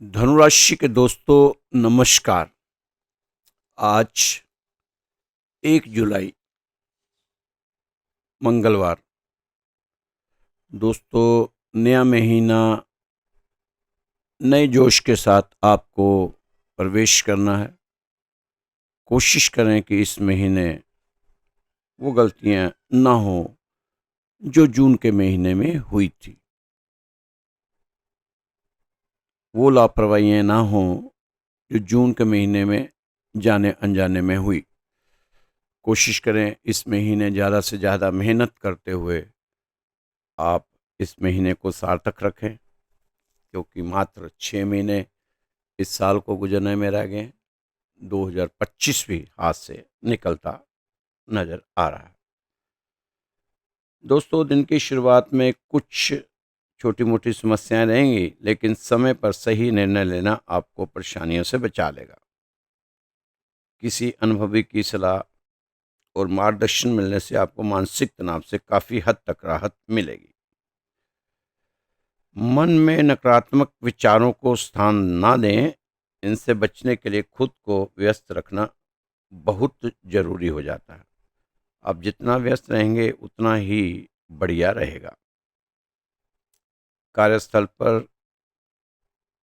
धनुराशि के दोस्तों नमस्कार। आज 1 जुलाई मंगलवार। दोस्तों, नया महीना नए जोश के साथ आपको प्रवेश करना है। कोशिश करें कि इस महीने वो गलतियां ना हो जो जून के महीने में हुई थी, वो लापरवाहियां ना हो जो जून के महीने में जाने अनजाने में हुई। कोशिश करें इस महीने ज़्यादा से ज़्यादा मेहनत करते हुए आप इस महीने को सार्थक रखें, क्योंकि मात्र 6 महीने इस साल को गुजरने में रह गए। 2025 भी हाथ से निकलता नजर आ रहा है। दोस्तों, दिन की शुरुआत में कुछ छोटी मोटी समस्याएं रहेंगी, लेकिन समय पर सही निर्णय लेना आपको परेशानियों से बचा लेगा। किसी अनुभवी की सलाह और मार्गदर्शन मिलने से आपको मानसिक तनाव से काफ़ी हद तक राहत मिलेगी। मन में नकारात्मक विचारों को स्थान ना दें। इनसे बचने के लिए खुद को व्यस्त रखना बहुत ज़रूरी हो जाता है। आप जितना व्यस्त रहेंगे उतना ही बढ़िया रहेगा। कार्यस्थल पर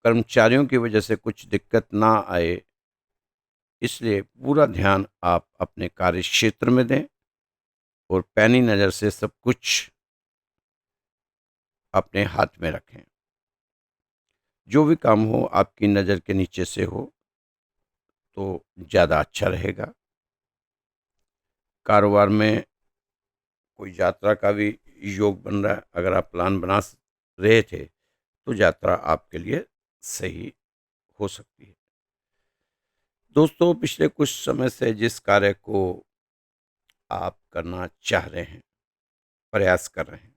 कर्मचारियों की वजह से कुछ दिक्कत ना आए, इसलिए पूरा ध्यान आप अपने कार्य क्षेत्र में दें और पैनी नज़र से सब कुछ अपने हाथ में रखें। जो भी काम हो आपकी नज़र के नीचे से हो तो ज़्यादा अच्छा रहेगा। कारोबार में कोई यात्रा का भी योग बन रहा है। अगर आप प्लान बना रहे थे तो यात्रा आपके लिए सही हो सकती है। दोस्तों, पिछले कुछ समय से जिस कार्य को आप करना चाह रहे हैं, प्रयास कर रहे हैं,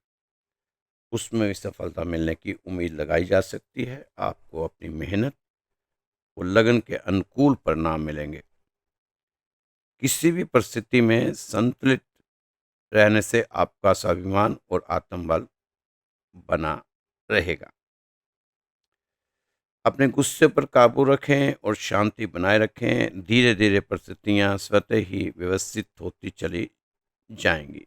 उसमें भी सफलता मिलने की उम्मीद लगाई जा सकती है। आपको अपनी मेहनत और लगन के अनुकूल परिणाम मिलेंगे। किसी भी परिस्थिति में संतुलित रहने से आपका स्वाभिमान और आत्मबल बना रहेगा। अपने गुस्से पर काबू रखें और शांति बनाए रखें। धीरे धीरे परिस्थितियां स्वतः ही व्यवस्थित होती चली जाएंगी।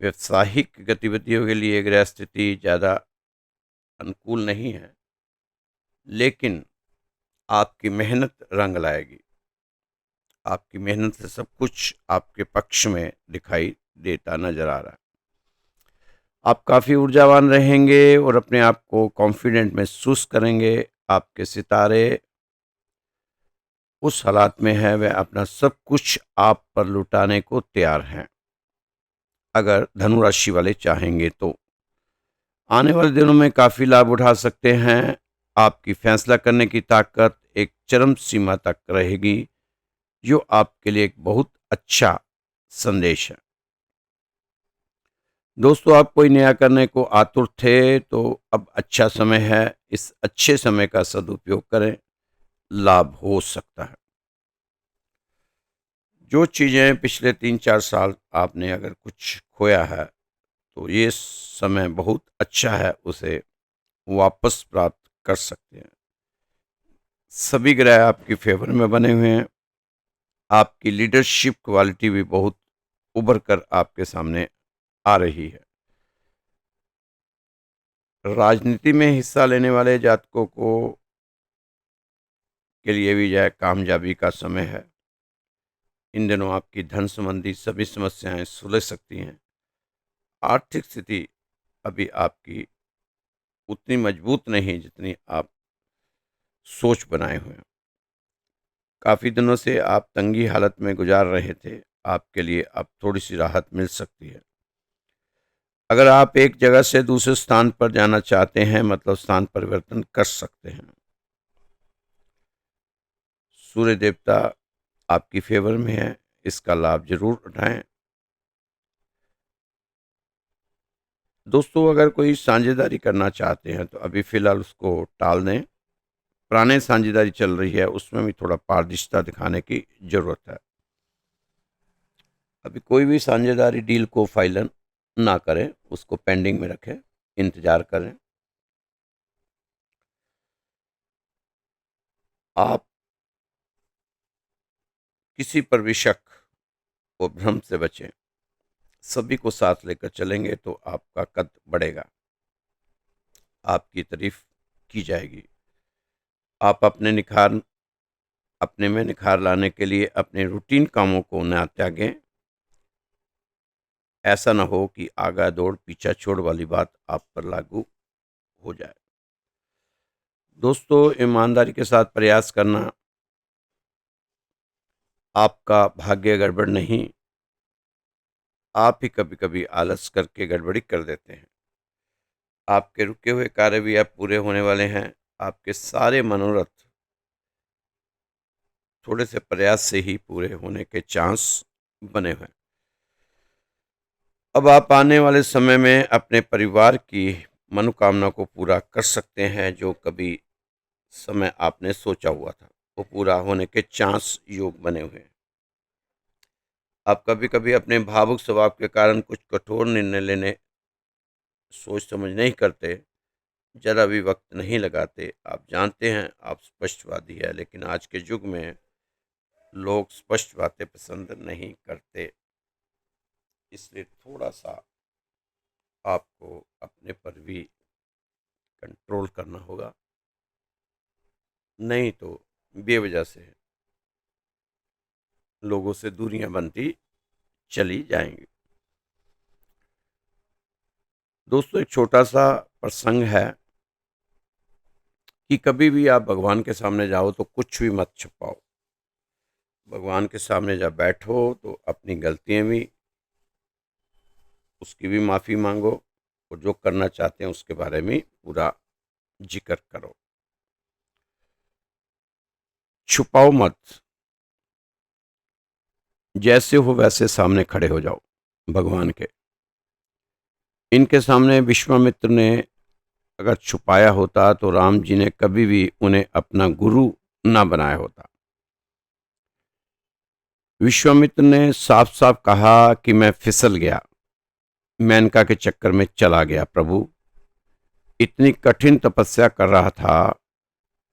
व्यावसायिक गतिविधियों के लिए गृह स्थिति ज़्यादा अनुकूल नहीं है, लेकिन आपकी मेहनत रंग लाएगी। आपकी मेहनत से सब कुछ आपके पक्ष में दिखाई देता नजर आ रहा है। आप काफ़ी ऊर्जावान रहेंगे और अपने आप को कॉन्फिडेंट महसूस करेंगे। आपके सितारे उस हालात में है, वह अपना सब कुछ आप पर लुटाने को तैयार हैं, अगर धनु राशि वाले चाहेंगे तो। आने वाले दिनों में काफ़ी लाभ उठा सकते हैं। आपकी फैसला करने की ताकत एक चरम सीमा तक रहेगी, जो आपके लिए एक बहुत अच्छा संदेश है। दोस्तों, आप कोई नया करने को आतुर थे तो अब अच्छा समय है। इस अच्छे समय का सदुपयोग करें, लाभ हो सकता है। जो चीज़ें पिछले 3-4 साल आपने अगर कुछ खोया है, तो ये समय बहुत अच्छा है, उसे वापस प्राप्त कर सकते हैं। सभी ग्रह आपकी फेवर में बने हुए हैं। आपकी लीडरशिप क्वालिटी भी बहुत उभर कर आपके सामने आ रही है। राजनीति में हिस्सा लेने वाले जातकों को के लिए भी यह कामयाबी का समय है। इन दिनों आपकी धन संबंधी सभी समस्याएं सुलझ सकती हैं। आर्थिक स्थिति अभी आपकी उतनी मजबूत नहीं जितनी आप सोच बनाए हुए हैं। काफ़ी दिनों से आप तंगी हालत में गुजार रहे थे, आपके लिए अब थोड़ी सी राहत मिल सकती है। अगर आप एक जगह से दूसरे स्थान पर जाना चाहते हैं, मतलब स्थान परिवर्तन कर सकते हैं। सूर्य देवता आपकी फेवर में है, इसका लाभ जरूर उठाएं। दोस्तों, अगर कोई साझेदारी करना चाहते हैं तो अभी फ़िलहाल उसको टाल दें। पुराने साझेदारी चल रही है, उसमें भी थोड़ा पारदर्शिता दिखाने की ज़रूरत है। अभी कोई भी साझेदारी डील को फाइनल ना करें, उसको पेंडिंग में रखें, इंतज़ार करें। आप किसी पर भी शक और भ्रम से बचें। सभी को साथ लेकर चलेंगे तो आपका कद बढ़ेगा, आपकी तारीफ की जाएगी। आप अपने में निखार लाने के लिए अपने रूटीन कामों को न त्यागें। ऐसा न हो कि आगा दौड़ पीछा छोड़ वाली बात आप पर लागू हो जाए। दोस्तों, ईमानदारी के साथ प्रयास करना, आपका भाग्य गड़बड़ नहीं, आप ही कभी कभी आलस करके गड़बड़ी कर देते हैं। आपके रुके हुए कार्य भी अब पूरे होने वाले हैं। आपके सारे मनोरथ थोड़े से प्रयास से ही पूरे होने के चांस बने हुए हैं। अब आप आने वाले समय में अपने परिवार की मनोकामना को पूरा कर सकते हैं। जो कभी समय आपने सोचा हुआ था वो पूरा होने के चांस योग बने हुए हैं। आप कभी कभी अपने भावुक स्वभाव के कारण कुछ कठोर निर्णय लेने सोच समझ नहीं करते, जरा भी वक्त नहीं लगाते। आप जानते हैं आप स्पष्टवादी है, लेकिन आज के युग में लोग स्पष्ट बातें पसंद नहीं करते। इसलिए थोड़ा सा आपको अपने पर भी कंट्रोल करना होगा, नहीं तो बेवजह से लोगों से दूरियां बनती चली जाएंगी। दोस्तों, एक छोटा सा प्रसंग है कि कभी भी आप भगवान के सामने जाओ तो कुछ भी मत छुपाओ। भगवान के सामने जब बैठो तो अपनी गलतियां भी, उसकी भी माफ़ी मांगो और जो करना चाहते हैं उसके बारे में पूरा जिक्र करो। छुपाओ मत, जैसे हो वैसे सामने खड़े हो जाओ भगवान के। इनके सामने विश्वामित्र ने अगर छुपाया होता तो राम जी ने कभी भी उन्हें अपना गुरु ना बनाया होता। विश्वामित्र ने साफ साफ कहा कि मैं फिसल गया, मेनका के चक्कर में चला गया। प्रभु, इतनी कठिन तपस्या कर रहा था,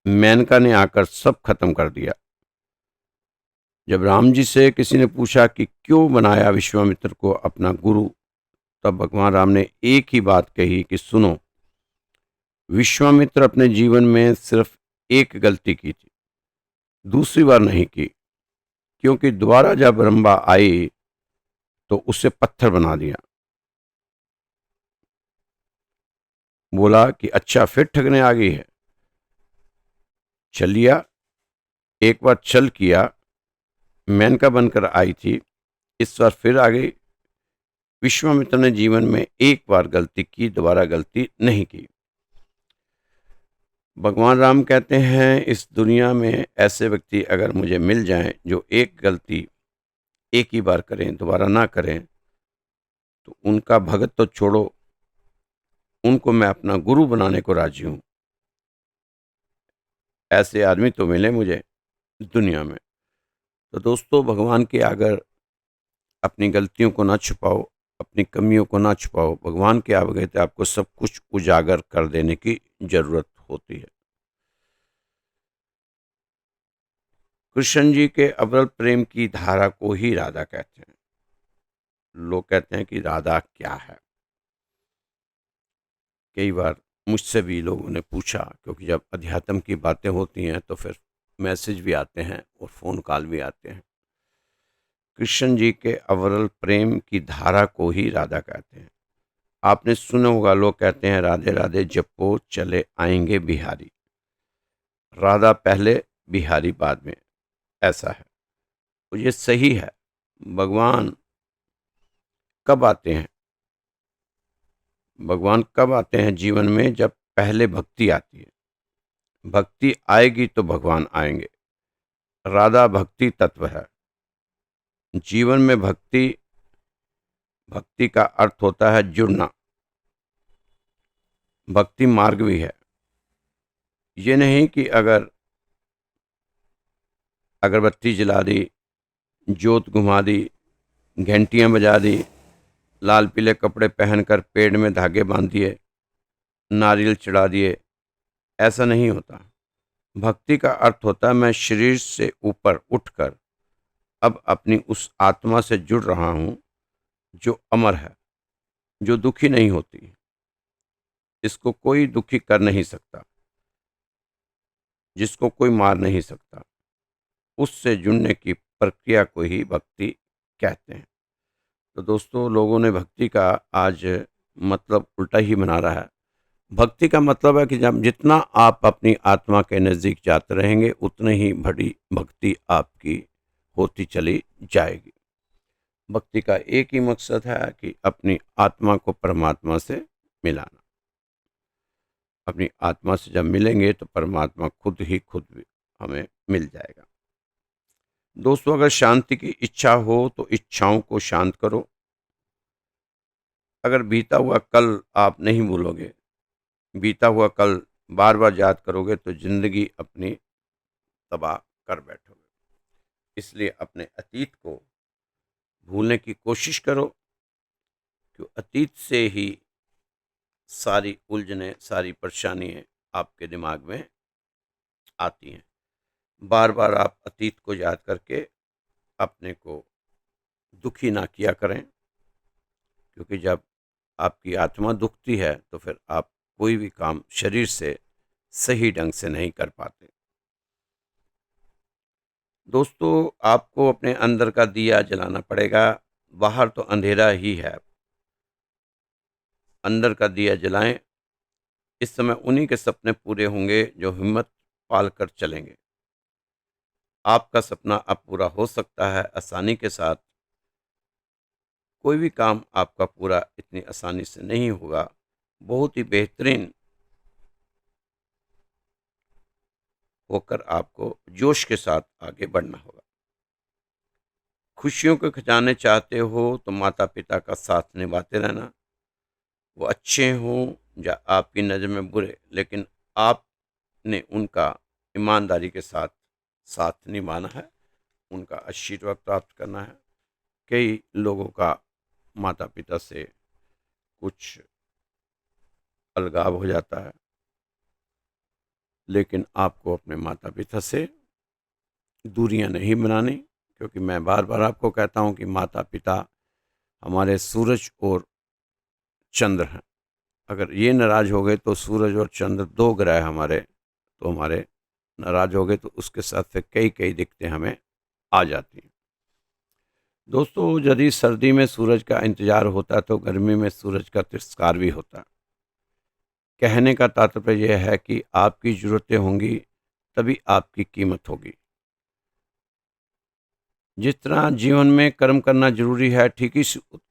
मेनका ने आकर सब खत्म कर दिया। जब राम जी से किसी ने पूछा कि क्यों बनाया विश्वामित्र को अपना गुरु, तब भगवान राम ने एक ही बात कही कि सुनो, विश्वामित्र अपने जीवन में सिर्फ एक गलती की थी, दूसरी बार नहीं की। क्योंकि दोबारा जब रंभा आई तो उसे पत्थर बना दिया। बोला कि अच्छा फिर ठगने आ गई है। चल लिया, एक बार चल किया, मेनका बनकर आई थी, इस बार फिर आ गई। विश्वामित्र ने जीवन में एक बार गलती की, दोबारा गलती नहीं की। भगवान राम कहते हैं इस दुनिया में ऐसे व्यक्ति अगर मुझे मिल जाएं जो एक गलती एक ही बार करें, दोबारा ना करें, तो उनका भगत तो छोड़ो, उनको मैं अपना गुरु बनाने को राजी हूं। ऐसे आदमी तो मिले मुझे दुनिया में। तो दोस्तों, भगवान के अगर अपनी गलतियों को ना छुपाओ, अपनी कमियों को ना छुपाओ, भगवान के आगे तो आपको सब कुछ उजागर कर देने की जरूरत होती है। कृष्ण जी के अविरल प्रेम की धारा को ही राधा कहते हैं। लोग कहते हैं कि राधा क्या है। कई बार मुझसे भी लोगों ने पूछा, क्योंकि जब अध्यात्म की बातें होती हैं तो फिर मैसेज भी आते हैं और फ़ोन कॉल भी आते हैं। कृष्ण जी के अविरल प्रेम की धारा को ही राधा कहते हैं। आपने सुना होगा, लोग कहते हैं राधे राधे जपो चले आएंगे बिहारी। राधा पहले, बिहारी बाद में, ऐसा है। तो ये सही है। भगवान कब आते हैं? भगवान कब आते हैं जीवन में? जब पहले भक्ति आती है। भक्ति आएगी तो भगवान आएंगे। राधा भक्ति तत्व है। जीवन में भक्ति, भक्ति का अर्थ होता है जुड़ना। भक्ति मार्ग भी है। ये नहीं कि अगर अगरबत्ती जला दी, जोत घुमा दी, घंटियां बजा दी, लाल पीले कपड़े पहनकर पेड़ में धागे बांध दिए, नारियल चढ़ा दिए, ऐसा नहीं होता। भक्ति का अर्थ होता है मैं शरीर से ऊपर उठकर अब अपनी उस आत्मा से जुड़ रहा हूं जो अमर है, जो दुखी नहीं होती। इसको कोई दुखी कर नहीं सकता, जिसको कोई मार नहीं सकता। उससे जुड़ने की प्रक्रिया को ही भक्ति कहते हैं। तो दोस्तों, लोगों ने भक्ति का आज मतलब उल्टा ही बना रहा है। भक्ति का मतलब है कि जब जितना आप अपनी आत्मा के नज़दीक जाते रहेंगे उतनी ही बड़ी भक्ति आपकी होती चली जाएगी। भक्ति का एक ही मकसद है कि अपनी आत्मा को परमात्मा से मिलाना। अपनी आत्मा से जब मिलेंगे तो परमात्मा खुद ही खुद हमें मिल जाएगा। दोस्तों, अगर शांति की इच्छा हो तो इच्छाओं को शांत करो। अगर बीता हुआ कल आप नहीं भूलोगे, बीता हुआ कल बार बार याद करोगे तो जिंदगी अपनी तबाह कर बैठोगे। इसलिए अपने अतीत को भूलने की कोशिश करो, कि अतीत से ही सारी उलझने, सारी परेशानियां आपके दिमाग में आती हैं। बार बार आप अतीत को याद करके अपने को दुखी ना किया करें, क्योंकि जब आपकी आत्मा दुखती है तो फिर आप कोई भी काम शरीर से सही ढंग से नहीं कर पाते। दोस्तों, आपको अपने अंदर का दिया जलाना पड़ेगा। बाहर तो अंधेरा ही है, अंदर का दिया जलाएं। इस समय उन्हीं के सपने पूरे होंगे जो हिम्मत पाल कर चलेंगे। आपका सपना अब पूरा हो सकता है आसानी के साथ। कोई भी काम आपका पूरा इतनी आसानी से नहीं होगा। बहुत ही बेहतरीन होकर आपको जोश के साथ आगे बढ़ना होगा। खुशियों के खजाने चाहते हो तो माता पिता का साथ निभाते रहना। वो अच्छे हों या आपकी नज़र में बुरे, लेकिन आपने उनका ईमानदारी के साथ साथ निभाना है, उनका आशीर्वाद प्राप्त करना है। कई लोगों का माता पिता से कुछ अलगाव हो जाता है, लेकिन आपको अपने माता पिता से दूरियां नहीं बनानी, क्योंकि मैं बार बार आपको कहता हूं कि माता पिता हमारे सूरज और चंद्र हैं। अगर ये नाराज हो गए तो सूरज और चंद्र दो ग्रह हमारे, तो हमारे नाराज हो गए तो उसके साथ फिर कई कई दिक्कतें हमें आ जाती हैं। दोस्तों, यदि सर्दी में सूरज का इंतजार होता है तो गर्मी में सूरज का तिरस्कार भी होता है। कहने का तात्पर्य यह है कि आपकी ज़रूरतें होंगी तभी आपकी कीमत होगी। जिस तरह जीवन में कर्म करना जरूरी है, ठीक ही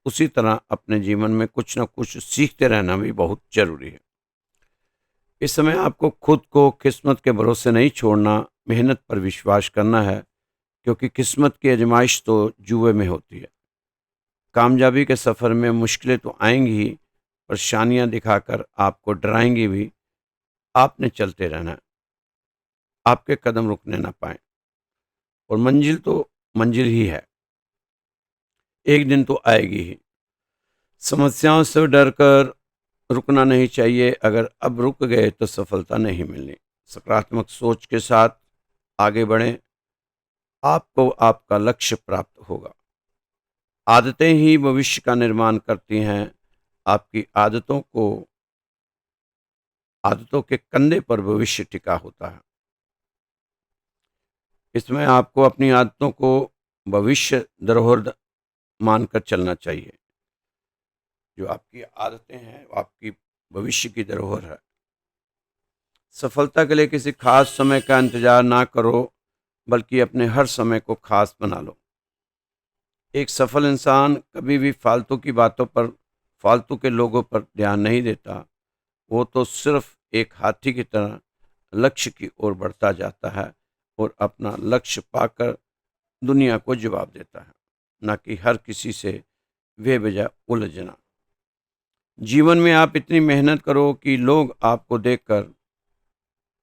उसी तरह अपने जीवन में कुछ न कुछ सीखते रहना भी बहुत जरूरी है। इस समय आपको खुद को किस्मत के भरोसे नहीं छोड़ना, मेहनत पर विश्वास करना है, क्योंकि किस्मत की आजमाइश तो जुए में होती है। कामयाबी के सफ़र में मुश्किलें तो आएंगी ही, परेशानियां दिखाकर आपको डराएंगी भी। आपने चलते रहना है, आपके कदम रुकने ना पाए, और मंजिल तो मंजिल ही है, एक दिन तो आएगी ही। समस्याओं से डरकर रुकना नहीं चाहिए। अगर अब रुक गए तो सफलता नहीं मिलनी। सकारात्मक सोच के साथ आगे बढ़ें, आपको आपका लक्ष्य प्राप्त होगा। आदतें ही भविष्य का निर्माण करती हैं। आपकी आदतों के कंधे पर भविष्य टिका होता है। इसमें आपको अपनी आदतों को भविष्य धरोहर मानकर चलना चाहिए। जो आपकी आदतें हैं वो आपकी भविष्य की धरोहर है। सफलता के लिए किसी खास समय का इंतजार ना करो, बल्कि अपने हर समय को खास बना लो। एक सफल इंसान कभी भी फालतू की बातों पर, फालतू के लोगों पर ध्यान नहीं देता। वो तो सिर्फ एक हाथी की तरह लक्ष्य की ओर बढ़ता जाता है और अपना लक्ष्य पाकर दुनिया को जवाब देता है, ना कि हर किसी से बेवजह उलझना। जीवन में आप इतनी मेहनत करो कि लोग आपको देखकर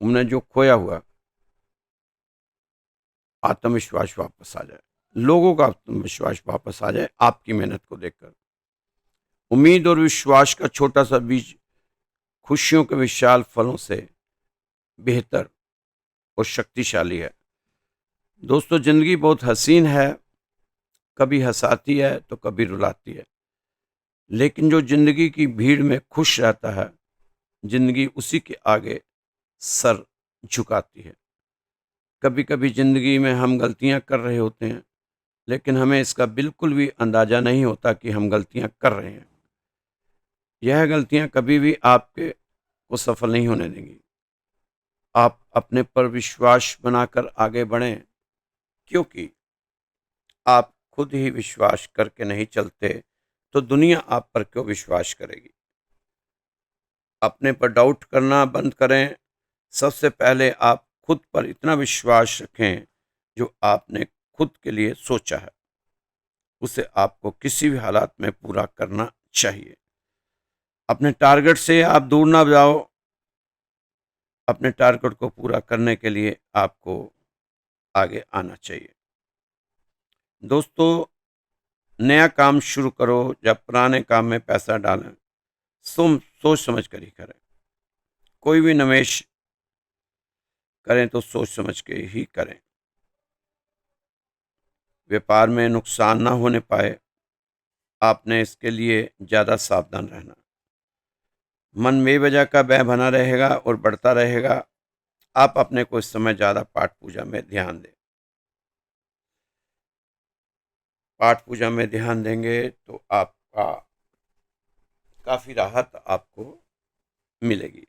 उन्हें जो खोया हुआ आत्मविश्वास वापस आ जाए, लोगों का आत्मविश्वास वापस आ जाए आपकी मेहनत को देखकर। उम्मीद और विश्वास का छोटा सा बीज खुशियों के विशाल फलों से बेहतर और शक्तिशाली है। दोस्तों, ज़िंदगी बहुत हसीन है, कभी हँसाती है तो कभी रुलाती है, लेकिन जो ज़िंदगी की भीड़ में खुश रहता है, ज़िंदगी उसी के आगे सर झुकाती है। कभी-कभी ज़िंदगी में हम गलतियाँ कर रहे होते हैं, लेकिन हमें इसका बिल्कुल भी अंदाज़ा नहीं होता कि हम गलतियाँ कर रहे हैं। यह गलतियाँ कभी भी आपके को सफल नहीं होने देंगी। आप अपने पर विश्वास बनाकर आगे बढ़ें, क्योंकि आप खुद ही विश्वास करके नहीं चलते, तो दुनिया आप पर क्यों विश्वास करेगी? अपने पर डाउट करना बंद करें। सबसे पहले आप खुद पर इतना विश्वास रखें, जो आपने खुद के लिए सोचा है, उसे आपको किसी भी हालात में पूरा करना चाहिए। अपने टारगेट से आप दूर ना जाओ। अपने टारगेट को पूरा करने के लिए आपको आगे आना चाहिए। दोस्तों, नया काम शुरू करो या पुराने काम में पैसा डालें, सोच समझ कर ही करें। कोई भी निवेश करें तो सोच समझ के ही करें। व्यापार में नुकसान ना होने पाए, आपने इसके लिए ज़्यादा सावधान रहना। मन बेवजह का व्यय बना रहेगा और बढ़ता रहेगा। आप अपने को इस समय ज़्यादा पाठ पूजा में ध्यान दें। पाठ पूजा में ध्यान देंगे तो आपका काफ़ी राहत आपको मिलेगी।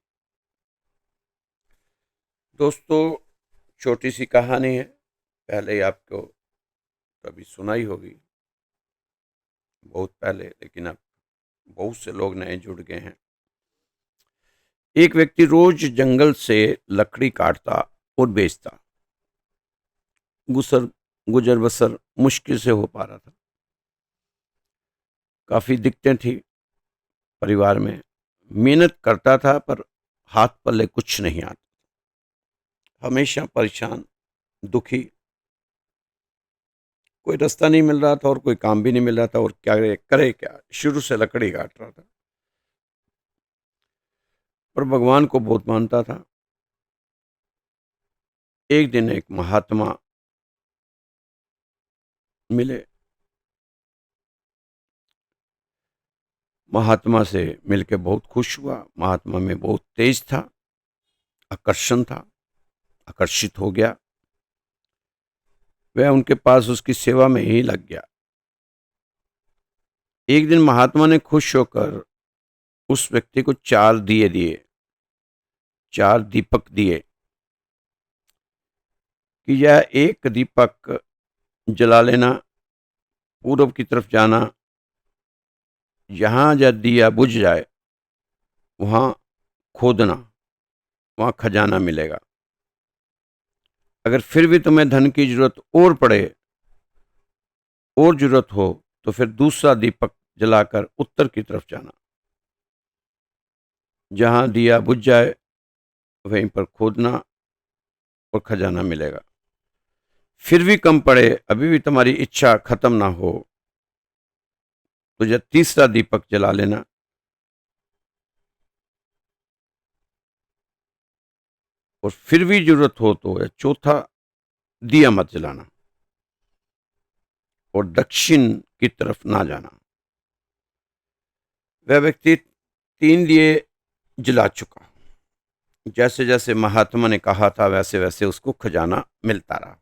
दोस्तों, छोटी सी कहानी है, पहले ही आपको कभी सुनाई होगी, बहुत पहले, लेकिन अब बहुत से लोग नए जुड़ गए हैं। एक व्यक्ति रोज जंगल से लकड़ी काटता और बेचता। गुसर गुजर बसर मुश्किल से हो पा रहा था। काफी दिक्कतें थी परिवार में। मेहनत करता था पर हाथ पल्ले कुछ नहीं आता। हमेशा परेशान, दुखी, कोई रास्ता नहीं मिल रहा था और कोई काम भी नहीं मिल रहा था, और क्या करे क्या, शुरू से लकड़ी काट रहा था। पर भगवान को बहुत मानता था। एक दिन एक महात्मा मिले। महात्मा से मिलकर बहुत खुश हुआ। महात्मा में बहुत तेज था, आकर्षण था, आकर्षित हो गया। वह उनके पास उसकी सेवा में ही लग गया। एक दिन महात्मा ने खुश होकर उस व्यक्ति को 4 दिए दिए, 4 दीपक दिए कि यह एक दीपक जला लेना, पूरब की तरफ जाना, जहां जब दिया बुझ जाए वहां खोदना, वहां खजाना मिलेगा। अगर फिर भी तुम्हें धन की जरूरत और पड़े और जरूरत हो तो फिर दूसरा दीपक जलाकर उत्तर की तरफ जाना, जहां दिया बुझ जाए वहीं पर खोदना और खजाना मिलेगा। फिर भी कम पड़े, अभी भी तुम्हारी इच्छा खत्म ना हो, तो जब तीसरा दीपक जला लेना। और फिर भी जरूरत हो तो यह चौथा दिया मत जलाना और दक्षिण की तरफ ना जाना। वह व्यक्ति 3 दिए जला चुका। जैसे जैसे महात्मा ने कहा था वैसे वैसे उसको खजाना मिलता रहा।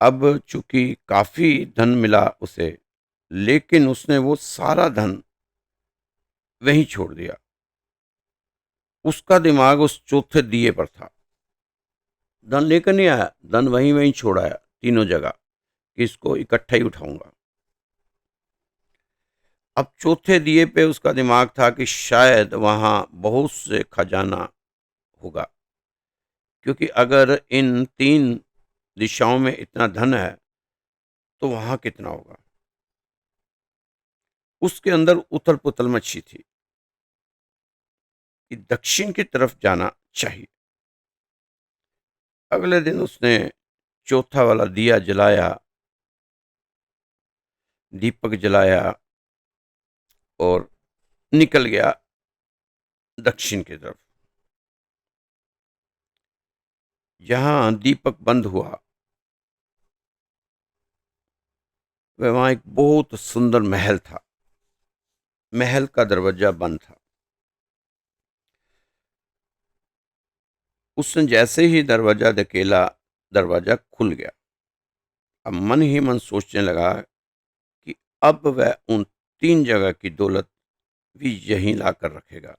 अब चूंकि काफी धन मिला उसे, लेकिन उसने वो सारा धन वहीं छोड़ दिया। उसका दिमाग उस चौथे दिए पर था। धन लेकर नहीं आया, धन वहीं वहीं छोड़ आया तीनों जगह, कि इसको इकट्ठा ही उठाऊंगा। अब चौथे दिए पे उसका दिमाग था कि शायद वहां बहुत से खजाना होगा, क्योंकि अगर इन 3 दिशाओं में इतना धन है तो वहां कितना होगा। उसके अंदर उथल पुथल मची थी कि दक्षिण की तरफ जाना चाहिए। अगले दिन उसने चौथा वाला दिया जलाया, दीपक जलाया और निकल गया दक्षिण की तरफ। जहां दीपक बंद हुआ, वहां एक बहुत सुंदर महल था। महल का दरवाजा बंद था। उसने जैसे ही दरवाजा धकेला, दरवाजा खुल गया। अब मन ही मन सोचने लगा कि अब वह उन 3 जगह की दौलत भी यहीं लाकर रखेगा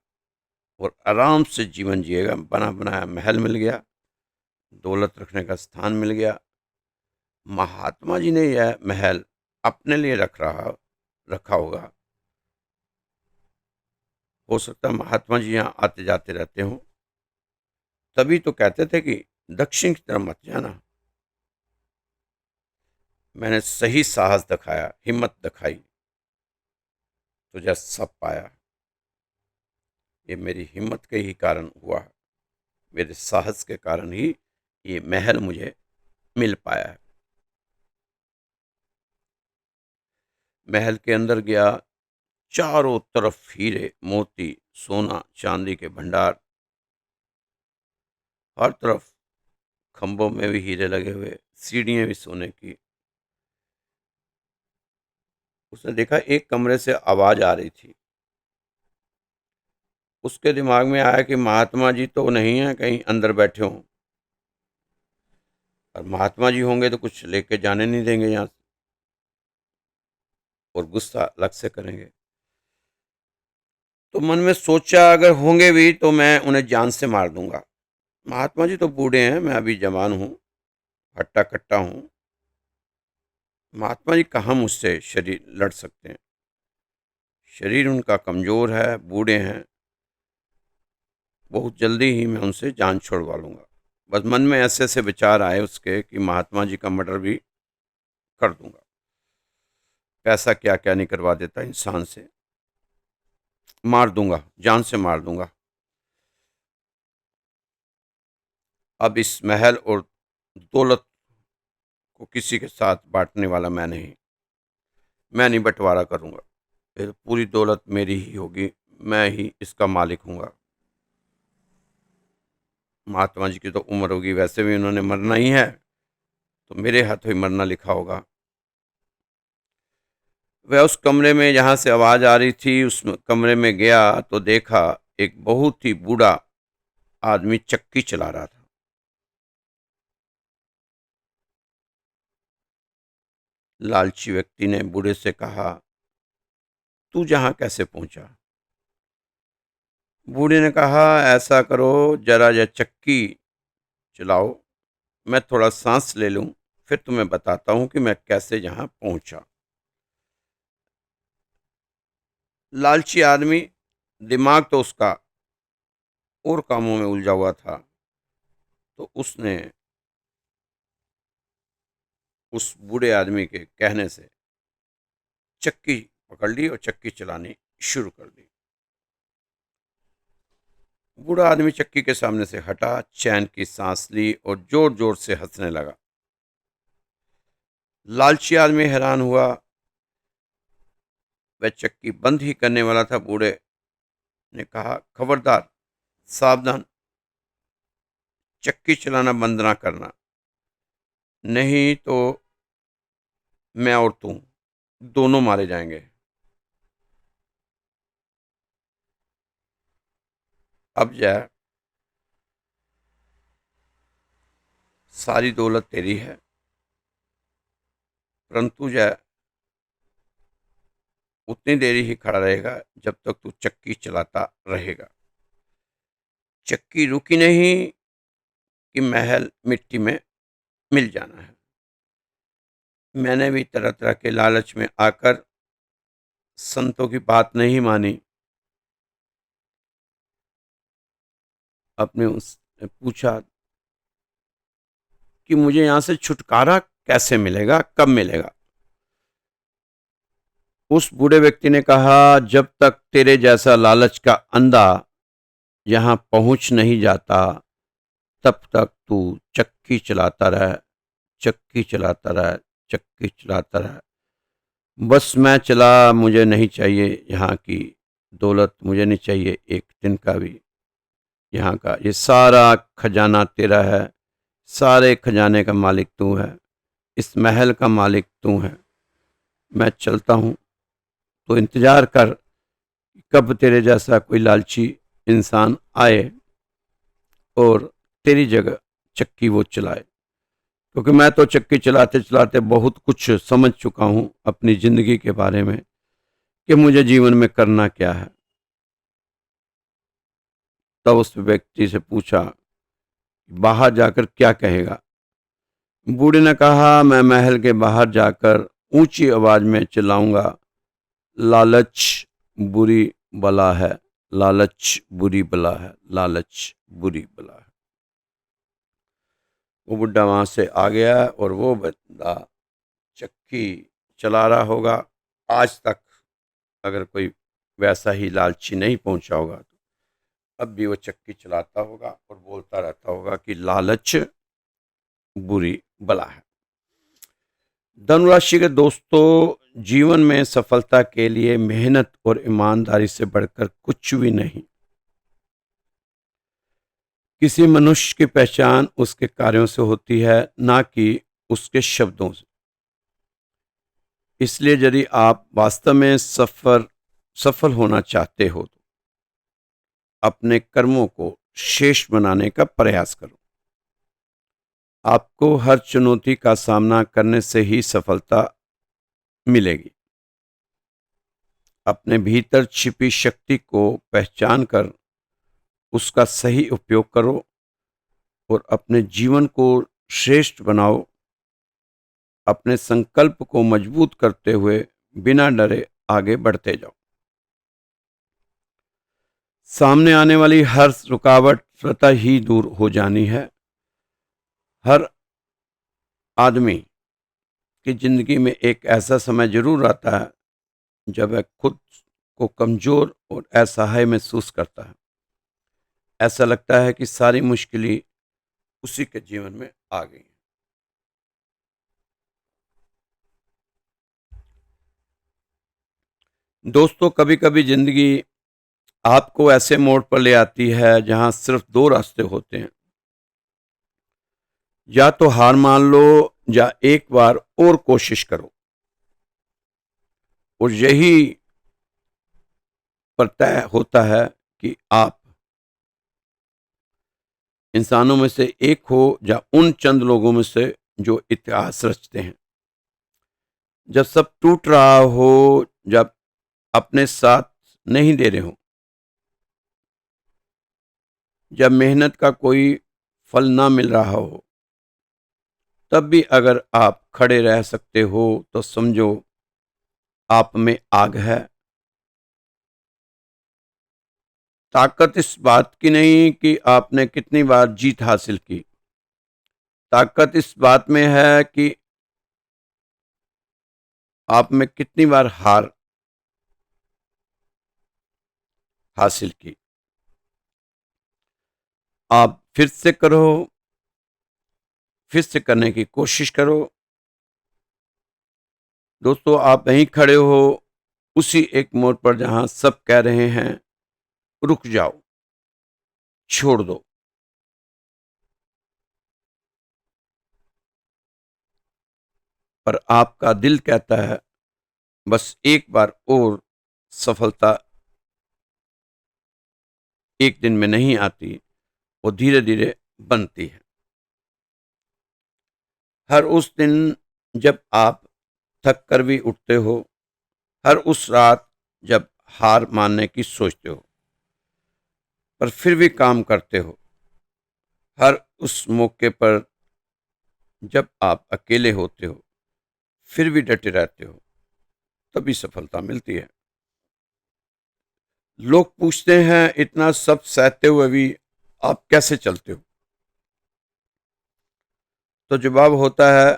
और आराम से जीवन जिएगा। बना बनाया महल मिल गया, दौलत रखने का स्थान मिल गया। महात्मा जी ने यह महल अपने लिए रखा होगा। हो सकता है महात्मा जी यहाँ आते जाते रहते हों, तभी तो कहते थे कि दक्षिण की तरफ मत जाना। मैंने सही साहस दिखाया, हिम्मत दिखाई, तो जैसा सब पाया। ये मेरी हिम्मत के ही कारण हुआ, मेरे साहस के कारण ही ये महल मुझे मिल पाया है। महल के अंदर गया, चारों तरफ हीरे मोती सोना चांदी के भंडार, हर तरफ खंभों में भी हीरे लगे हुए, सीढ़ियां भी सोने की। उसने देखा एक कमरे से आवाज आ रही थी। उसके दिमाग में आया कि महात्मा जी तो नहीं है, कहीं अंदर बैठे हों, और महात्मा जी होंगे तो कुछ लेके जाने नहीं देंगे यहाँ से और गुस्सा अलग से करेंगे। तो मन में सोचा अगर होंगे भी तो मैं उन्हें जान से मार दूंगा। महात्मा जी तो बूढ़े हैं, मैं अभी जवान हूँ, हट्टा कट्टा हूँ। महात्मा जी कहाँ मुझसे शरीर लड़ सकते हैं, शरीर उनका कमजोर है, बूढ़े हैं। बहुत जल्दी ही मैं उनसे जान छोड़वा लूंगा। बस मन में ऐसे ऐसे विचार आए उसके कि महात्मा जी का मर्डर भी कर दूंगा। पैसा क्या क्या नहीं करवा देता इंसान से। मार दूंगा, जान से मार दूंगा। अब इस महल और दौलत को किसी के साथ बांटने वाला मैं नहीं बंटवारा करूंगा। ये तो पूरी दौलत मेरी ही होगी, मैं ही इसका मालिक हूंगा। महात्मा जी की तो उम्र होगी, वैसे भी उन्होंने मरना ही है, तो मेरे हाथों ही मरना लिखा होगा। वह उस कमरे में जहां से आवाज आ रही थी, उस कमरे में गया तो देखा एक बहुत ही बूढ़ा आदमी चक्की चला रहा था। लालची व्यक्ति ने बूढ़े से कहा, तू जहां कैसे पहुंचा? बूढ़े ने कहा, ऐसा करो, जरा यह चक्की चलाओ, मैं थोड़ा सांस ले लूं, फिर तुम्हें बताता हूं कि मैं कैसे यहां पहुंचा। लालची आदमी, दिमाग तो उसका और कामों में उलझा हुआ था, तो उसने उस बूढ़े आदमी के कहने से चक्की पकड़ ली और चक्की चलानी शुरू कर दी। बूढ़ा आदमी चक्की के सामने से हटा, चैन की सांस ली और जोर जोर से हंसने लगा। लालची आदमी हैरान हुआ। वह चक्की बंद ही करने वाला था। बूढ़े ने कहा, खबरदार, सावधान, चक्की चलाना बंद ना करना, नहीं तो मैं और तू दोनों मारे जाएंगे। अब जय, सारी दौलत तेरी है, परंतु जय उतनी देरी ही खड़ा रहेगा जब तक तू चक्की चलाता रहेगा। चक्की रुकी नहीं कि महल मिट्टी में मिल जाना है। मैंने भी तरह तरह के लालच में आकर संतों की बात नहीं मानी। अपने उसने पूछा कि मुझे यहां से छुटकारा कैसे मिलेगा, कब मिलेगा? उस बूढ़े व्यक्ति ने कहा, जब तक तेरे जैसा लालच का अंधा यहां पहुंच नहीं जाता, तब तक तू चक्की चलाता रह, चक्की चलाता रह, चक्की चलाता रह। बस मैं चला, मुझे नहीं चाहिए यहाँ की दौलत, मुझे नहीं चाहिए एक दिन का भी। यहाँ का ये सारा खजाना तेरा है, सारे खजाने का मालिक तू है, इस महल का मालिक तू है। मैं चलता हूँ, तो इंतजार कर कब तेरे जैसा कोई लालची इंसान आए और तेरी जगह चक्की वो चलाए। क्योंकि मैं तो चक्की चलाते चलाते बहुत कुछ समझ चुका हूँ अपनी जिंदगी के बारे में कि मुझे जीवन में करना क्या है। तब उस व्यक्ति से पूछा, बाहर जाकर क्या कहेगा। बूढ़े ने कहा, मैं महल के बाहर जाकर ऊंची आवाज में चिल्लाऊंगा, लालच बुरी बला है, लालच बुरी बला है, लालच बुरी बला है। वो बुढ़ा वहां से आ गया और वो बंदा चक्की चला रहा होगा। आज तक अगर कोई वैसा ही लालची नहीं पहुंचा होगा तो अब भी वो चक्की चलाता होगा और बोलता रहता होगा कि लालच बुरी बला है। धनुराशि के दोस्तों, जीवन में सफलता के लिए मेहनत और ईमानदारी से बढ़कर कुछ भी नहीं। किसी मनुष्य की पहचान उसके कार्यों से होती है, ना कि उसके शब्दों से। इसलिए यदि आप वास्तव में सफल होना चाहते हो तो अपने कर्मों को श्रेष्ठ बनाने का प्रयास करो। आपको हर चुनौती का सामना करने से ही सफलता मिलेगी। अपने भीतर छिपी शक्ति को पहचान कर उसका सही उपयोग करो और अपने जीवन को श्रेष्ठ बनाओ। अपने संकल्प को मजबूत करते हुए बिना डरे आगे बढ़ते जाओ। सामने आने वाली हर रुकावट स्वतः ही दूर हो जानी है। हर आदमी की जिंदगी में एक ऐसा समय जरूर आता है जब वह खुद को कमजोर और असहाय महसूस करता है। ऐसा लगता है कि सारी मुश्किलें उसी के जीवन में आ गई हैं। दोस्तों, कभी कभी जिंदगी आपको ऐसे मोड़ पर ले आती है जहां सिर्फ दो रास्ते होते हैं। या तो हार मान लो या एक बार और कोशिश करो। और यही पर तय होता है कि आप इंसानों में से एक हो या उन चंद लोगों में से जो इतिहास रचते हैं। जब सब टूट रहा हो, जब अपने साथ नहीं दे रहे हो, जब मेहनत का कोई फल ना मिल रहा हो, तब भी अगर आप खड़े रह सकते हो तो समझो आप में आग है। ताकत इस बात की नहीं कि आपने कितनी बार जीत हासिल की। ताकत इस बात में है कि आप में कितनी बार हार हासिल की। आप फिर से करो, फिर से करने की कोशिश करो। दोस्तों, आप वहीं खड़े हो उसी एक मोड़ पर जहां सब कह रहे हैं रुक जाओ, छोड़ दो। पर आपका दिल कहता है बस एक बार और। सफलता एक दिन में नहीं आती, वो धीरे धीरे बनती है। हर उस दिन जब आप थक कर भी उठते हो, हर उस रात जब हार मानने की सोचते हो पर फिर भी काम करते हो, हर उस मौके पर जब आप अकेले होते हो फिर भी डटे रहते हो, तभी सफलता मिलती है। लोग पूछते हैं इतना सब सहते हुए भी आप कैसे चलते हो। तो जवाब होता है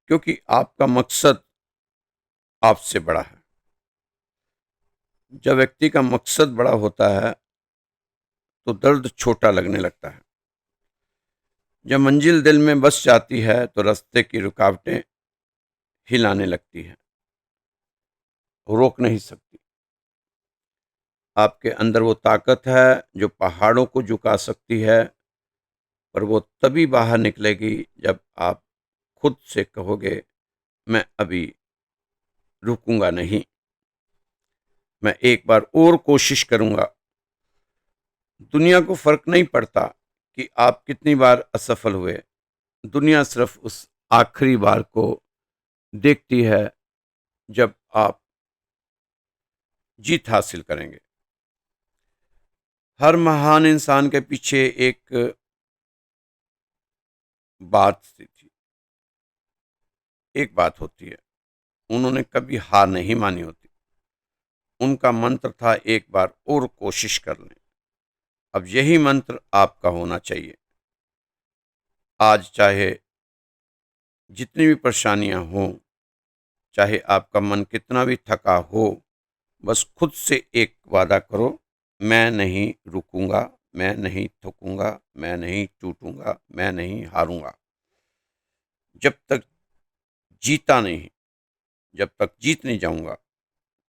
क्योंकि आपका मकसद आपसे बड़ा है। जब व्यक्ति का मकसद बड़ा होता है तो दर्द छोटा लगने लगता है। जब मंजिल दिल में बस जाती है तो रास्ते की रुकावटें हिलाने लगती हैं, रोक नहीं सकती। आपके अंदर वो ताकत है जो पहाड़ों को झुका सकती है, पर वो तभी बाहर निकलेगी जब आप खुद से कहोगे, मैं अभी रुकूंगा नहीं, मैं एक बार और कोशिश करूंगा। दुनिया को फर्क नहीं पड़ता कि आप कितनी बार असफल हुए। दुनिया सिर्फ उस आखिरी बार को देखती है जब आप जीत हासिल करेंगे। हर महान इंसान के पीछे एक बात थी, एक बात होती है, उन्होंने कभी हार नहीं मानी होती। उनका मंत्र था एक बार और कोशिश कर लें। अब यही मंत्र आपका होना चाहिए। आज चाहे जितनी भी परेशानियां हों, चाहे आपका मन कितना भी थका हो, बस खुद से एक वादा करो, मैं नहीं रुकूंगा, मैं नहीं थकूंगा, मैं नहीं टूटूंगा, मैं नहीं हारूंगा। जब तक जीता नहीं, जब तक जीत नहीं जाऊंगा,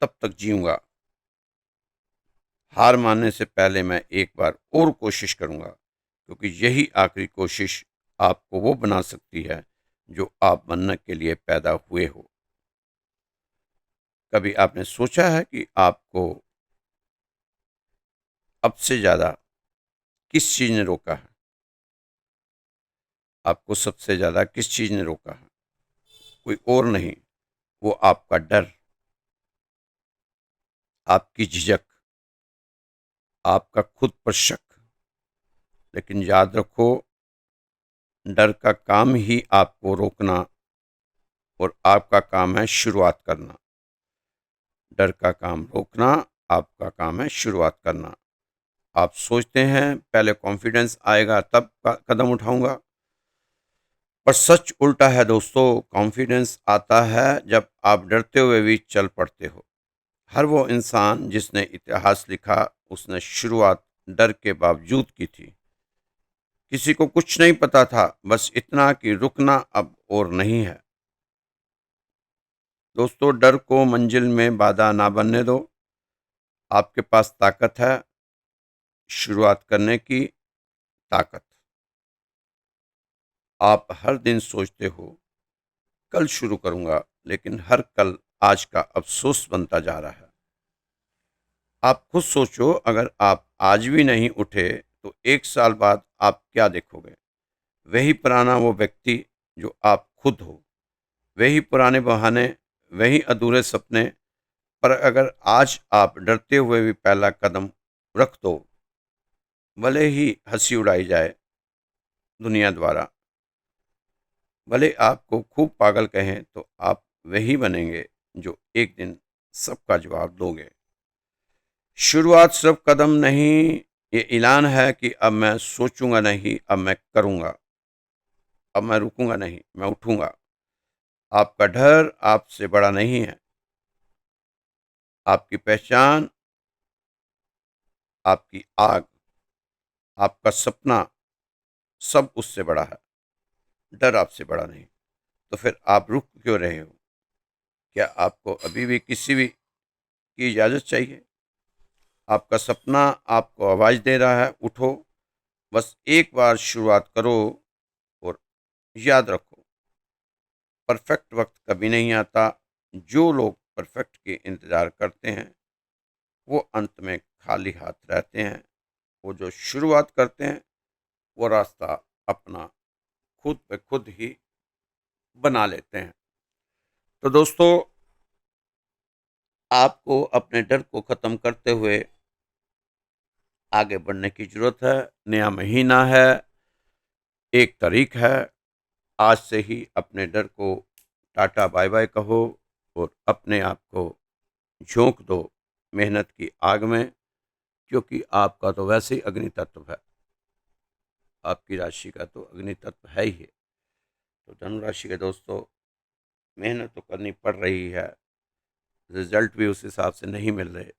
तब तक जीऊंगा। हार मानने से पहले मैं एक बार और कोशिश करूंगा, क्योंकि यही आखिरी कोशिश आपको वो बना सकती है जो आप बनने के लिए पैदा हुए हो। कभी आपने सोचा है कि आपको अब से ज्यादा किस चीज ने रोका है? आपको सबसे ज्यादा किस चीज ने रोका है? कोई और नहीं, वो आपका डर, आपकी झिझक, आपका खुद पर शक। लेकिन याद रखो, डर का काम ही आपको रोकना और आपका काम है शुरुआत करना। डर का काम रोकना, आपका काम है शुरुआत करना। आप सोचते हैं पहले कॉन्फिडेंस आएगा तब कदम उठाऊंगा, पर सच उल्टा है दोस्तों। कॉन्फिडेंस आता है जब आप डरते हुए भी चल पड़ते हो। हर वो इंसान जिसने इतिहास लिखा, उसने शुरुआत डर के बावजूद की थी। किसी को कुछ नहीं पता था, बस इतना कि रुकना अब और नहीं है। दोस्तों, डर को मंजिल में बाधा ना बनने दो। आपके पास ताकत है, शुरुआत करने की ताकत। आप हर दिन सोचते हो कल शुरू करूंगा, लेकिन हर कल आज का अफसोस बनता जा रहा है। आप खुद सोचो, अगर आप आज भी नहीं उठे तो एक साल बाद आप क्या देखोगे? वही पुराना वो व्यक्ति जो आप खुद हो, वही पुराने बहाने, वही अधूरे सपने। पर अगर आज आप डरते हुए भी पहला कदम रख दो, भले ही हंसी उड़ाई जाए दुनिया द्वारा, भले आपको खूब पागल कहें, तो आप वही बनेंगे जो एक दिन सबका जवाब दोगे। शुरुआत सिर्फ कदम नहीं, ये ऐलान है कि अब मैं सोचूंगा नहीं, अब मैं करूंगा। अब मैं रुकूंगा नहीं, मैं उठूंगा। आपका डर आपसे बड़ा नहीं है। आपकी पहचान, आपकी आग, आपका सपना, सब उससे बड़ा है। डर आपसे बड़ा नहीं। तो फिर आप रुक क्यों रहे हो? क्या आपको अभी भी किसी भी की इजाज़त चाहिए? आपका सपना आपको आवाज़ दे रहा है, उठो। बस एक बार शुरुआत करो। और याद रखो, परफेक्ट वक्त कभी नहीं आता। जो लोग परफेक्ट के इंतज़ार करते हैं, वो अंत में खाली हाथ रहते हैं। वो जो शुरुआत करते हैं, वो रास्ता अपना खुद पे खुद ही बना लेते हैं। तो दोस्तों, आपको अपने डर को ख़त्म करते हुए आगे बढ़ने की ज़रूरत है। नया महीना है, एक तारीख है। आज से ही अपने डर को टाटा बाय बाय कहो और अपने आप को झोंक दो मेहनत की आग में, क्योंकि आपका तो वैसे ही अग्नि तत्व है। आपकी राशि का तो अग्नि तत्व है ही है। तो धनु राशि के दोस्तों, मेहनत तो करनी पड़ रही है, रिजल्ट भी उस हिसाब से नहीं मिल रहे,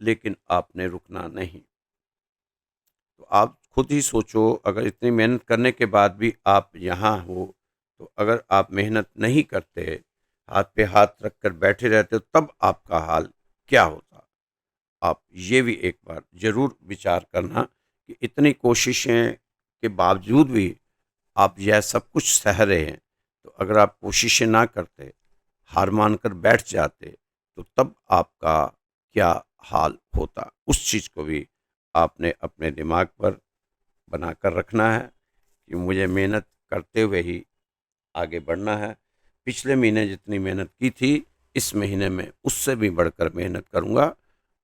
लेकिन आपने रुकना नहीं। तो आप खुद ही सोचो, अगर इतनी मेहनत करने के बाद भी आप यहाँ हो, तो अगर आप मेहनत नहीं करते, हाथ पे हाथ रख कर बैठे रहते, हो तब आपका हाल क्या होता? आप ये भी एक बार ज़रूर विचार करना कि इतनी कोशिशें के बावजूद भी आप यह सब कुछ सह रहे हैं, तो अगर आप कोशिशें ना करते, हार मानकर बैठ जाते, तो तब आपका क्या हाल होता। उस चीज़ को भी आपने अपने दिमाग पर बनाकर रखना है कि मुझे मेहनत करते हुए ही आगे बढ़ना है। पिछले महीने जितनी मेहनत की थी, इस महीने में उससे भी बढ़कर मेहनत करूँगा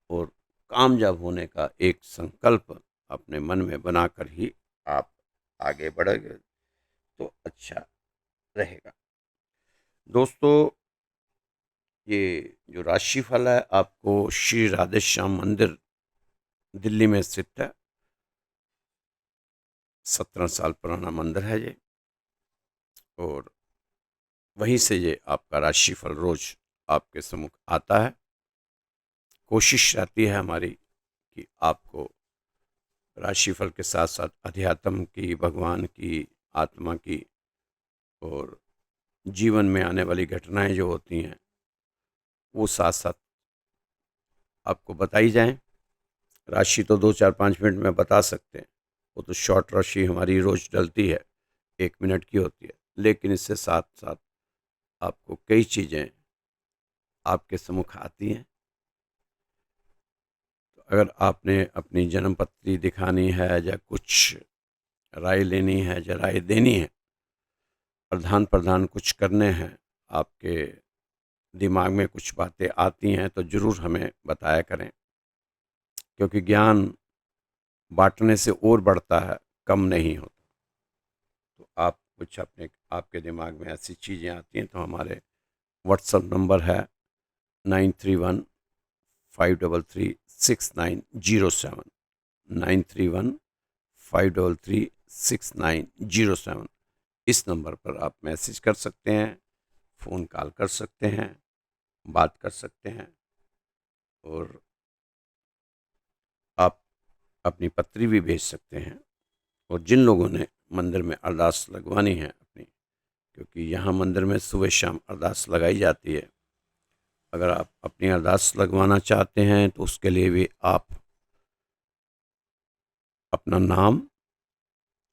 और कामयाब होने का एक संकल्प अपने मन में बनाकर ही आप आगे बढ़ोगे तो अच्छा रहेगा। दोस्तों, ये जो राशिफल है आपको श्री राधे श्याम मंदिर दिल्ली में स्थित है। 17 साल पुराना मंदिर है ये, और वहीं से ये आपका राशिफल रोज आपके सम्मुख आता है। कोशिश रहती है हमारी कि आपको राशिफल के साथ साथ अध्यात्म की, भगवान की, आत्मा की और जीवन में आने वाली घटनाएं जो होती हैं वो साथ साथ आपको बताई जाएं। राशि तो 2 4 5 मिनट में बता सकते हैं, वो तो शॉर्ट राशि हमारी रोज डलती है, 1 मिनट की होती है, लेकिन इससे साथ साथ आपको कई चीज़ें आपके सम्मुख आती हैं। तो अगर आपने अपनी जन्म पत्री दिखानी है या कुछ राय लेनी है या राय देनी है, प्रधान प्रधान कुछ करने हैं, आपके दिमाग में कुछ बातें आती हैं, तो ज़रूर हमें बताया करें, क्योंकि ज्ञान बांटने से और बढ़ता है, कम नहीं होता। तो आप कुछ अपने आपके दिमाग में ऐसी चीज़ें आती हैं तो हमारे व्हाट्सएप नंबर है 9315336907, 9315336907। इस नंबर पर आप मैसेज कर सकते हैं, फ़ोन कॉल कर सकते हैं, बात कर सकते हैं, और आप अपनी पत्री भी भेज सकते हैं। और जिन लोगों ने मंदिर में अरदास लगवानी है अपनी, क्योंकि यहाँ मंदिर में सुबह शाम अरदास लगाई जाती है, अगर आप अपनी अरदास लगवाना चाहते हैं तो उसके लिए भी आप अपना नाम,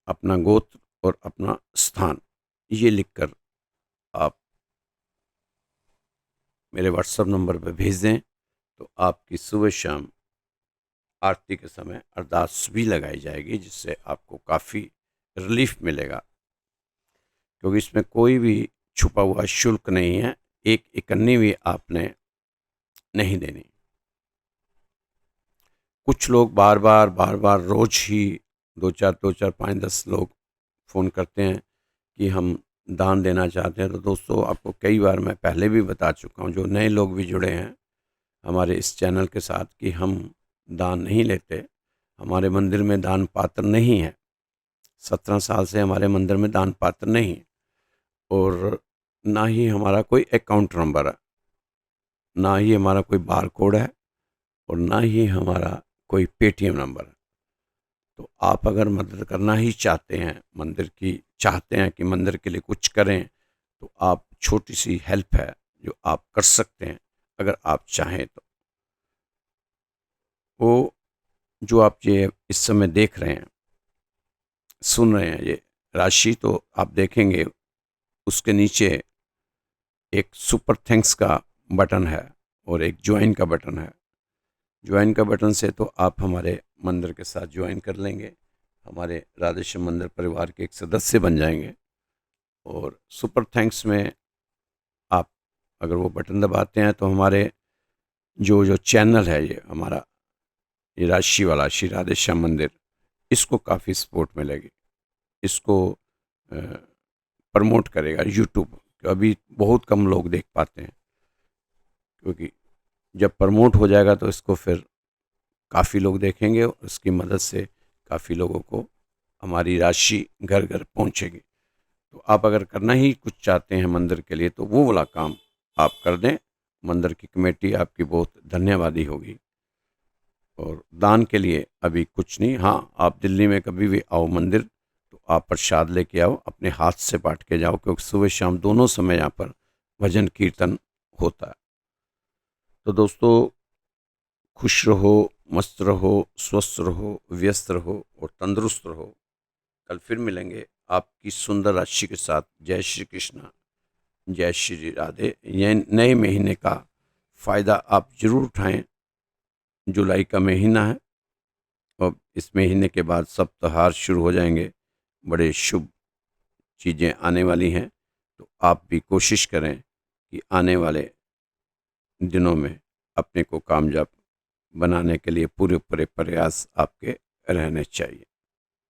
अपना गोत्र और अपना स्थान ये लिखकर आप मेरे व्हाट्सएप नंबर पर भेज दें, तो आपकी सुबह शाम आरती के समय अरदास भी लगाई जाएगी, जिससे आपको काफ़ी रिलीफ मिलेगा। क्योंकि इसमें कोई भी छुपा हुआ शुल्क नहीं है, एक इकन्नी भी आपने नहीं देनी। कुछ लोग बार बार रोज ही 2 4 5 10 लोग फ़ोन करते हैं कि हम दान देना चाहते हैं। तो दोस्तों, आपको कई बार मैं पहले भी बता चुका हूँ, जो नए लोग भी जुड़े हैं हमारे इस चैनल के साथ, कि हम दान नहीं लेते, हमारे मंदिर में दान पात्र नहीं है। 17 साल से हमारे मंदिर में दान पात्र नहीं है, और ना ही हमारा कोई अकाउंट नंबर है, ना ही हमारा कोई बार कोड है, और ना ही हमारा कोई पेटीएम नंबर है। तो आप अगर मदद करना ही चाहते हैं, मंदिर की चाहते हैं कि मंदिर के लिए कुछ करें, तो आप छोटी सी हेल्प है जो आप कर सकते हैं अगर आप चाहें तो। वो जो आप ये इस समय देख रहे हैं, सुन रहे हैं, ये राशि, तो आप देखेंगे उसके नीचे एक सुपर थैंक्स का बटन है और एक ज्वाइन का बटन है। ज्वाइन का बटन से तो आप हमारे मंदिर के साथ ज्वाइन कर लेंगे, हमारे राधेश्याम मंदिर परिवार के एक सदस्य बन जाएंगे। और सुपर थैंक्स में आप अगर वो बटन दबाते हैं तो हमारे जो जो चैनल है, ये हमारा ये राशि वाला श्री राधेश्याम मंदिर, इसको काफ़ी सपोर्ट मिलेगी, इसको प्रमोट करेगा यूट्यूब। अभी बहुत कम लोग देख पाते हैं, क्योंकि जब प्रमोट हो जाएगा तो इसको फिर काफ़ी लोग देखेंगे, उसकी मदद से काफ़ी लोगों को हमारी राशि घर घर पहुंचेगी। तो आप अगर करना ही कुछ चाहते हैं मंदिर के लिए, तो वो वाला काम आप कर दें, मंदिर की कमेटी आपकी बहुत धन्यवादी होगी। और दान के लिए अभी कुछ नहीं, हाँ, आप दिल्ली में कभी भी आओ मंदिर, तो आप प्रसाद लेके आओ, अपने हाथ से बांट के जाओ, क्योंकि सुबह शाम दोनों समय यहाँ पर भजन कीर्तन होता है। तो दोस्तों, खुश रहो, मस्त रहो, स्वस्थ रहो, व्यस्त रहो और तंदुरुस्त रहो। कल फिर मिलेंगे आपकी सुंदर राशि के साथ। जय श्री कृष्ण, जय श्री राधे। ये नए महीने का फ़ायदा आप ज़रूर उठाएं। जुलाई का महीना है और इस महीने के बाद सब त्योहार शुरू हो जाएंगे, बड़े शुभ चीज़ें आने वाली हैं। तो आप भी कोशिश करें कि आने वाले दिनों में अपने को कामयाब बनाने के लिए पूरे पूरे प्रयास आपके रहने चाहिए।